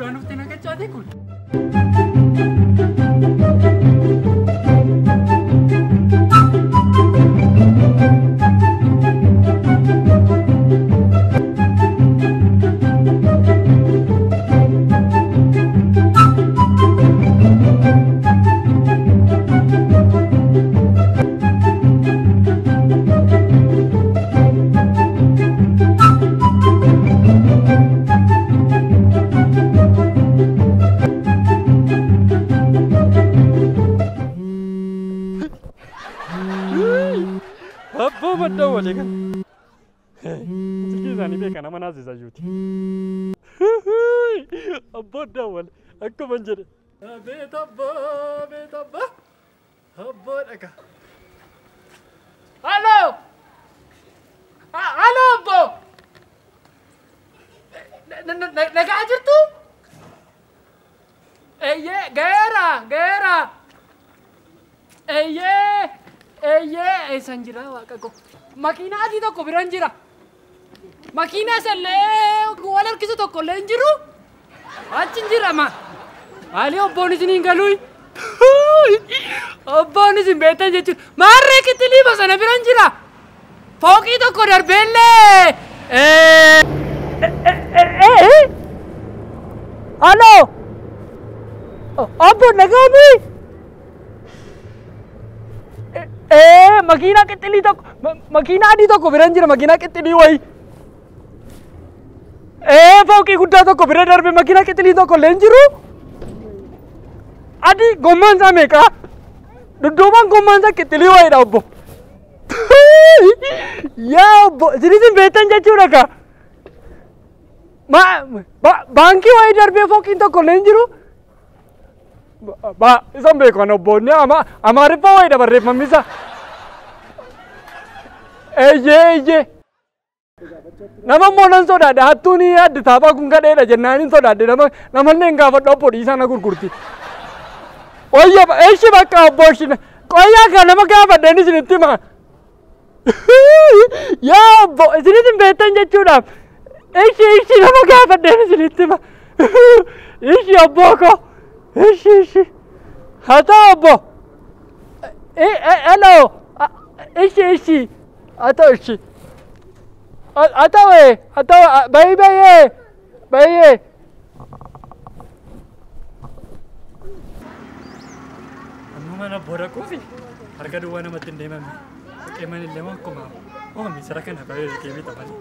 duraan dhuftee na qacaate kun. أبدا أكو منجر بيت أبا أبا ألو أبو نقاجرتو أيه غيرا أيه سنجرا واقعكو ماكينة دي تو كبرانجرا ماكينة سلة ولا كيسو تو كلنجرو أتنجرا ما علي أبوني سنين قالوي أبوني سن بيتان جتشو مارة كتلي بس أنا برانجرا فوقي تو كورير بيلة ألو أبو نقامي ماكينة كتلي تو ماكينة دي تو كبرانجرا ماكينة كتلي واي فوقي قدّا تو كبرنا درب ماكينة كتلي تو كلنجرو أدي غمان ساميكا دومان غمان سا كتلي واي رابو يا أبو سيريسين بيتان جاتشورا كا ما بانكي واي درب فوقي تو كلنجرو با إسم بيكون أبو نيا أماري باوي دبر ريف مميسا إيه nama molan soda da hatuni ya da taba kun kada da jannanin soda da nama ne ga fado podi sana gurgurti oya eshi baka boshi koya ga nama ga fada ni siniti ma ya bo sinitin betan jachuda eshi nama ga fada ni siniti ma eshi aboko eshi hata abo hello eshi hata eshi Atawe, bayi. Anu mana borak kofi? Harga dua nama tende mami. Keman lemah koma. Oh, misalkan apa yang kami tahu.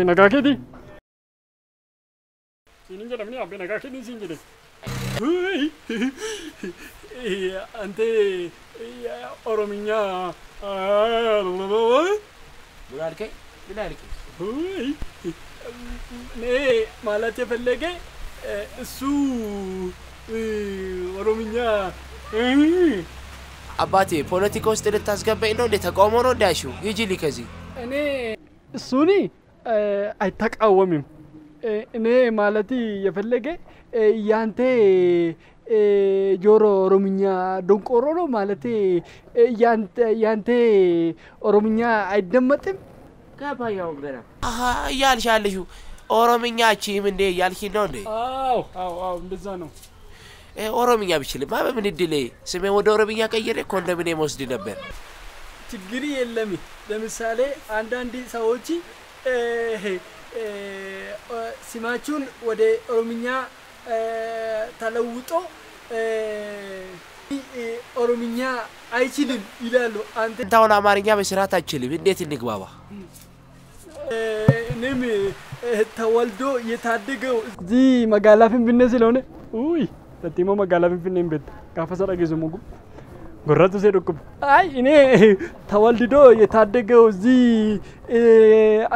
Naga kedi. Sini jalan ni apa naga kedi sini jadi. Ante Orominya. Bilarke. Ne malah cefel lagi. Su Orominya. Abate politika ውስጥ ልታስገባኝ ነው እንዴ? ተቃውሞ ነው ዳሹ ይጅሊ ከዚህ እኔ ሱኒ አይተቃወምም እኔ ማለት የፈለገ ያንተ ጆሮ ኦሮምኛ ደንቆሮ ነው ማለት ያንተ ኦሮምኛ አይደመጥም ገባያው ገና አሃ ያልሻለሹ ኦሮምኛ ቺም እንዴ ያልኪ ነው እንዴ? አዎ እንደዛ ነው። ኦሮምኛ ብችልማ በምን እድሌ ስሜ ወደ ኦሮምኛ ቀይሬ ኮንዶሚኒየም ወስድ ነበር። ችግር የለም። ለምሳሌ አንዳንድ ሰዎች ስማችሁን ወደ ኦሮምኛ تلوطو ኦሮምኛ አይችልም ይላሉ አንተ ታውን አማርኛ በስርዓት አይችልም እንዴት እንግባባ እኔም ተወልዶ የታደገው እዚህ መጋላ ፍንፍኔ ስለሆነ ውይ ተቲሞ መጋላ ፍንፍኔ ቤት ካፈሰራ ገዘሙ ጎራቱ ሰደቁ አይ እኔ ተወልዶ የታደገው እዚህ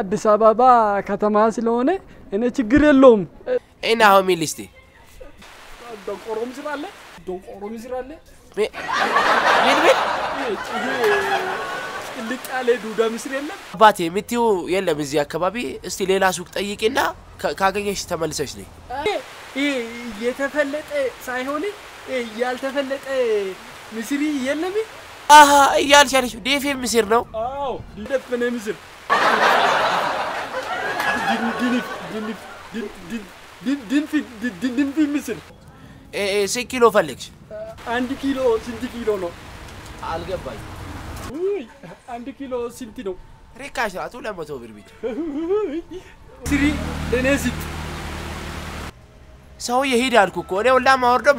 አዲስ አበባ ከተማ ስለሆነ እኔ ችግር የለውም እና አሁን ሚልስቲ ዶንቆሮም ስራለ ዶንቆሮም ስራለ ምን ልቃለ ዱዳ ምስር የለም አባቴ ምትዩ የለም እዚህ አካባቢ እስቲ ሌላ ሱቅ ጠይቂና ካገኘሽ ተመልሰሽ ነይ የተፈለጠ ሳይሆን ያልተፈለጠ ምስሪ የለም አሃ ያልቻለሽ ዴፌ ምስር ነው አዎ ዲደፈነ ምስር ድንፊ ምስር ስንት ኪሎ ፈልግሽ 1 ኪሎ ስንት ኪሎ ነው አልገባኝ ውይ 1 ኪሎ ስንት ነው ሪካሽ አቱ 200 ብር ብቻ ስሪ ለነሲት ሰው ይሄድ አልኩ እኮ እኔ ወላ ማወርደው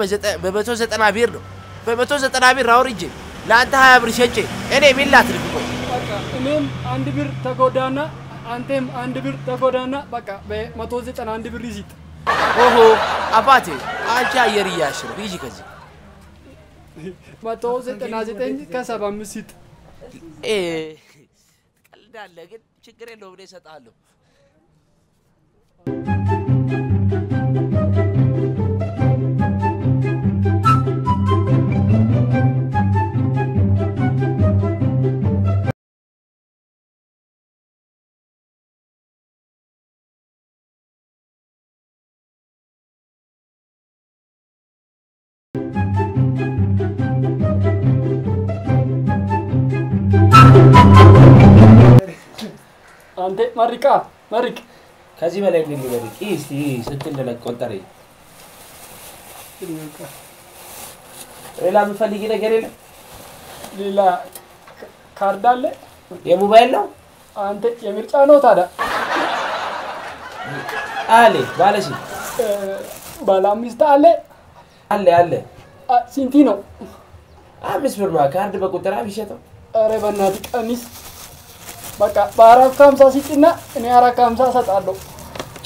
በ190 ብር ነው በ190 ብር አውርጄ ለአንተ 20 ብር ሸጬ እኔ ምን ላትርፍ ነው በቃ እኔም 1 ብር ተጎዳና አንተም 1 ብር ተጎዳና በቃ በ191 ብር ይዚት ኦሆ አባቴ አንቺ አየር ያሽር ቢጂ ከዚህ 199 ከ75 ቀልዳለ ግን ችግር የለውም እኔ እሰጣለሁ አንተ ማሪካ ማሪክ ከዚህ በላይ እንግዲህ ማሪክ እስቲ ስትል ለቆጠረ ሌላ ምፈልጊ ነገር የለም ሌላ ካርድ አለ የሞባይል ነው አንተ የምርጫ ነው ታዲያ አለ ባለሽ ባላሚስት አለ አለ ስንት ነው 5 ብር ነው ካርድ በቁጥራ ቢሸጠው አረ በእናትህ ቀሚስ በቃ በ450 ሲጥና እኔ 450 ሰጣለሁ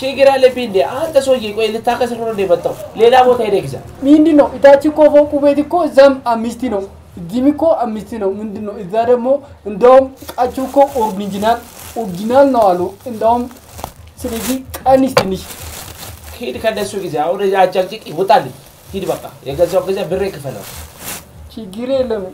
ችግር አለብኝ እንዴ አንተ ሰውዬ ቆይ ልታከስር ነው እንደመጣው ሌላ ቦታ ሄደግዛ ምንድነው እታች እኮ ፎቁ ቤት እኮ እዛም 5 ነው እዚህም እኮ 5 ነው ምንድነው እዛ ደግሞ እንደውም ቃቹ እኮ ኦሪጂናል ነው አሉ እንደውም ስለዚህ ቀንስ ትንሽ ሂድ ከደሱ ጊዜ አሁን አጫጭቂ ወጣልኝ ሂድ በቃ የገዛው ጊዜ ብሬ ከፈለው ችግር የለም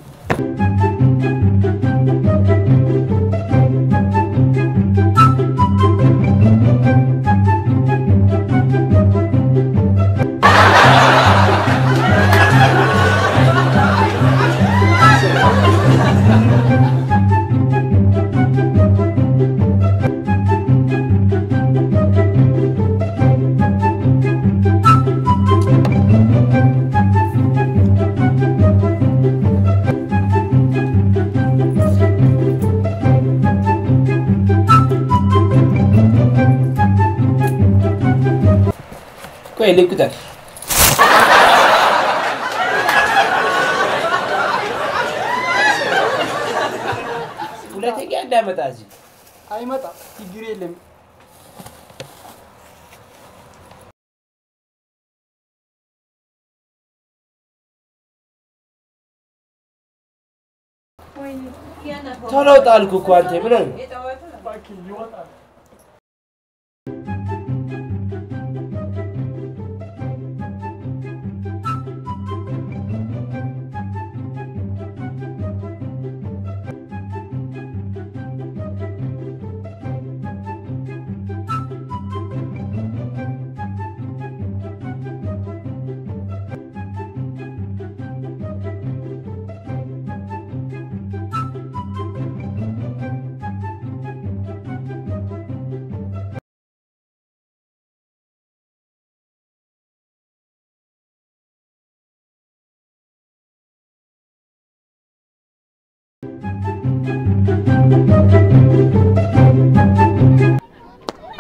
ቆይ ልቁጠር ሁለተኛ እንዳይመጣ እዚህ አይመጣ ችግር የለም ቶሎ ጣልኩ እኮ አንተ ምን ነው ባኪ ይወጣል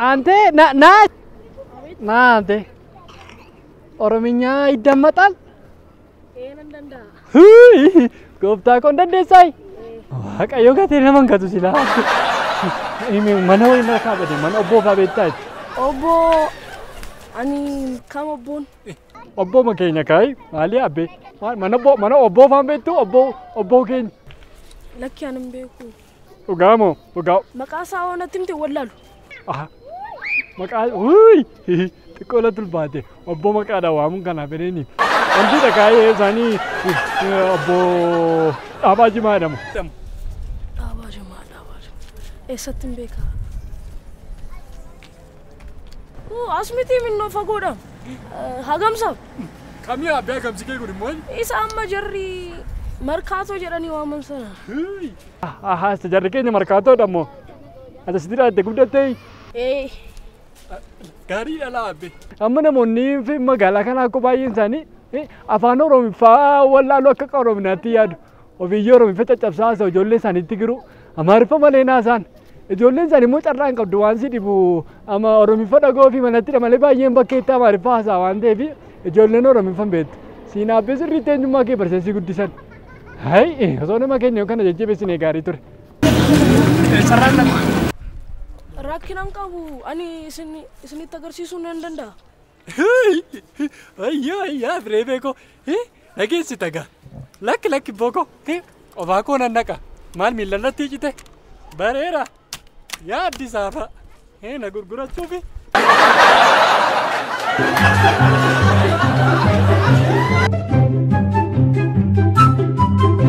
አንተ ና አንተ Oromiyaa iddammataal. Nandanda. Gooftaa koo dandeessaayi. Waaqayyo gatee nama hin gatu silaa. Mana wayii na kaabate mana obbo Faabeettaati. Obbo ani kam obboon? Obbo makeenya kaayi maali abbe? Mana obbo Faabeettu obbo keenya. Lakki anan beeku. Dhugaa moo dhugaa? Maqaa isaa hoonatti himte wallaalu. Maqaa xiqqoo la tulbaate obbo maqaadhaan waamuun kanaaf fedheeni. Wanti dhagaa'ee isaanii obbo Dhaabaa Jimaa jedhamu. Dhaabaa Jimaa. Eessatti hin beekaa? Asmiti minnoo fagoodha. Hagamsaaf. Kamii abbee hagamsi kee godhi mooyi? Isa amma jarri markaatoo jedhanii waaman sana. Isa jarri keenya markaatoodha ammoo. Asasitti dhaatte guddattee. Gaarii dhala abbee. Amma namoonni fi magaalaa kanaa akka baay'een isaanii afaan Oromiffaa wallaaluu akka Orominaatti yaadu. Ofiyyoo Oromiffa caccabsaa haasa'u ijoollee isaaniitti giru. Amaariffa malee naasaan. Ijoolleen isaanii immoo carraa hin qabdu waan si dhibu. Ama Oromiffa dhagoo fi manatti malee baay'een bakkeetti Amaariffa haasa'a waan ta'eef ijoolleen Oromiffa hin beektu. Siinaabbee sirriitti eenyummaa kee barsiisii guddisan. Hayi osoo nama keenya kana jajjabeessinee gaarii ture. Rakkinaan qabu ani isinitti agarsiisuu nan danda'a. Ayyaa firee beekoo dhageessi tagaa lakki bookoo qofaa koo nan naqa maal miillarratti ijite bareera yaa Addis Ababa na gurgurachuufi.